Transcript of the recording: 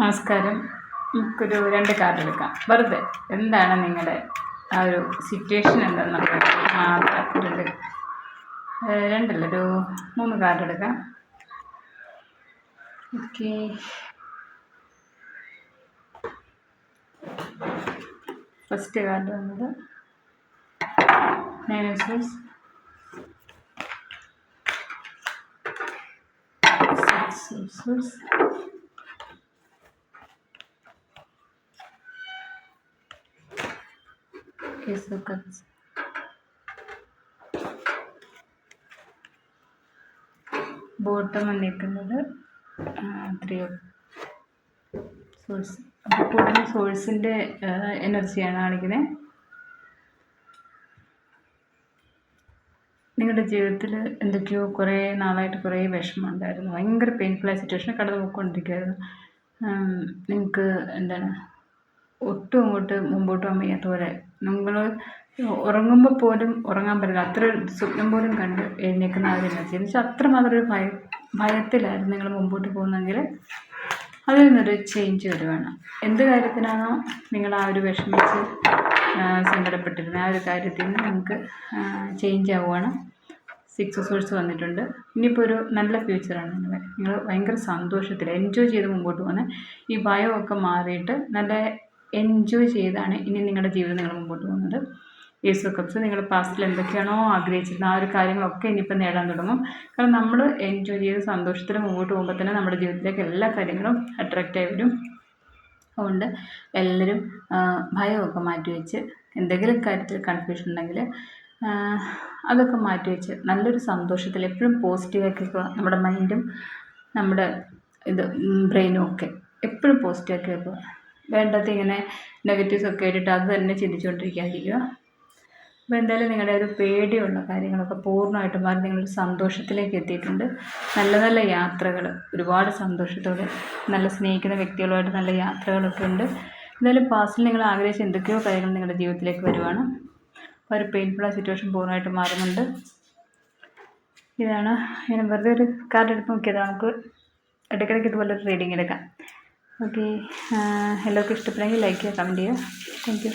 നമസ്കാരം. നമുക്കൊരു 2 കാർഡ് എടുക്കാം. വെറുതെ എന്താണ് നിങ്ങളുടെ ആ ഒരു സിറ്റുവേഷൻ എന്താണെന്ന് മാത്രം രണ്ടല്ല, ഒരു 3 കാർഡ് എടുക്കാം. ഓക്കെ. ഫസ്റ്റ് കാർഡ് വന്നത് 9 of Swords, 6 of Swords, Ace of Cups, bottom വന്നിരിക്കുന്നത് 3 of Swords. അപ്പോൾ കൂടുതൽ സോഴ്സിൻ്റെ എനർജിയാണ് കാണിക്കുന്നത്. നിങ്ങളുടെ ജീവിതത്തിൽ എന്തൊക്കെയോ കുറേ നാളായിട്ട് കുറേ വിഷമം ഉണ്ടായിരുന്നു. ഭയങ്കര പെയിൻഫുള്ളായ സിറ്റുവേഷൻ കടന്നു പോയിക്കൊണ്ടിരിക്കുകയായിരുന്നു. നിങ്ങൾക്ക് എന്താണ് ഒട്ടും അങ്ങോട്ട് മുമ്പോട്ട് പോകാൻ വയ്യാത്ത പോലെ, നിങ്ങൾ ഉറങ്ങുമ്പോൾ പോലും ഉറങ്ങാൻ പറ്റില്ല, അത്ര സ്വപ്നം പോലും കണ്ട് എഴുന്നേൽക്കുന്ന ആ ഒരു എനർജി എന്ന് വെച്ചാൽ അത്രമാത്രം ഒരു ഭയത്തിലായിരുന്നു നിങ്ങൾ മുമ്പോട്ട് പോകുന്നെങ്കിൽ അതിൽ നിന്നൊരു ചേഞ്ച് വരുവാണ്. എന്ത് കാര്യത്തിനാണോ നിങ്ങൾ ആ ഒരു വിഷമിച്ച് സങ്കടപ്പെട്ടിരുന്നത്, ആ ഒരു കാര്യത്തിൽ നിന്ന് നിങ്ങൾക്ക് ചേഞ്ച് ആവുകയാണ്. 6 of Swords വന്നിട്ടുണ്ട്. ഇനിയിപ്പോൾ ഒരു നല്ല ഫ്യൂച്ചറാണ്. നിങ്ങൾ ഭയങ്കര സന്തോഷത്തിൽ എൻജോയ് ചെയ്ത് മുമ്പോട്ട് പോകുന്നത്. ഈ ഭയമൊക്കെ മാറിയിട്ട് നല്ല എൻജോയ് ചെയ്താണ് ഇനി നിങ്ങളുടെ ജീവിതം നിങ്ങൾ മുമ്പോട്ട് പോകുന്നത്. Ace of Cups, നിങ്ങൾ പാസ്റ്റിൽ എന്തൊക്കെയാണോ ആഗ്രഹിച്ചിരുന്നത് ആ ഒരു കാര്യങ്ങളൊക്കെ ഇനിയിപ്പോൾ നേടാൻ തുടങ്ങും. കാരണം നമ്മൾ എൻജോയ് ചെയ്ത് സന്തോഷത്തിൽ മുമ്പോട്ട് പോകുമ്പോൾ തന്നെ നമ്മുടെ ജീവിതത്തിലേക്ക് എല്ലാ കാര്യങ്ങളും അട്രാക്റ്റായി വരും. അതുകൊണ്ട് എല്ലാവരും ഭയമൊക്കെ മാറ്റിവെച്ച്, എന്തെങ്കിലും കാര്യത്തിൽ കൺഫ്യൂഷൻ ഉണ്ടെങ്കിൽ അതൊക്കെ മാറ്റിവെച്ച് നല്ലൊരു സന്തോഷത്തിൽ എപ്പോഴും പോസിറ്റീവാക്കി വെക്കുക. നമ്മുടെ മൈൻഡും നമ്മുടെ ബ്രെയിനും ഒക്കെ എപ്പോഴും പോസിറ്റീവാക്കി വെക്കുക. വേണ്ടത് ഇങ്ങനെ നെഗറ്റീവ്സ് ഒക്കെ ഇട്ടിട്ട് അത് തന്നെ ചിന്തിച്ചുകൊണ്ടിരിക്കാതിരിക്കുക. അപ്പോൾ എന്തായാലും നിങ്ങളുടെ ഒരു പേടിയുള്ള കാര്യങ്ങളൊക്കെ പൂർണ്ണമായിട്ടും മാറി നിങ്ങളൊരു സന്തോഷത്തിലേക്ക് എത്തിയിട്ടുണ്ട്. നല്ല നല്ല യാത്രകൾ, ഒരുപാട് സന്തോഷത്തോടെ നല്ല സ്നേഹിക്കുന്ന വ്യക്തികളുമായിട്ട് നല്ല യാത്രകളൊക്കെ ഉണ്ട്. എന്തായാലും പാസ്റ്റിൽ നിങ്ങൾ ആഗ്രഹിച്ച എന്തൊക്കെയോ കാര്യങ്ങൾ നിങ്ങളുടെ ജീവിതത്തിലേക്ക് വരുവാണ്. അപ്പോൾ ഒരു പെയിൻഫുള്ളായ സിറ്റുവേഷൻ പൂർണ്ണമായിട്ട് മാറുന്നുണ്ട്. ഇതാണ് ഞാൻ വെറുതെ ഒരു കാർഡ് എടുത്ത് നോക്കിയത്. നമുക്ക് ഇടയ്ക്കിടയ്ക്ക് ഇതുപോലൊരു റീഡിങ് എടുക്കാം. ഓക്കെ. എല്ലാവർക്കും ഇഷ്ടപ്പെടുമെങ്കിൽ ലൈക്ക് ചെയ്യുക, കമൻറ്റ് ചെയ്യുക. Thank you.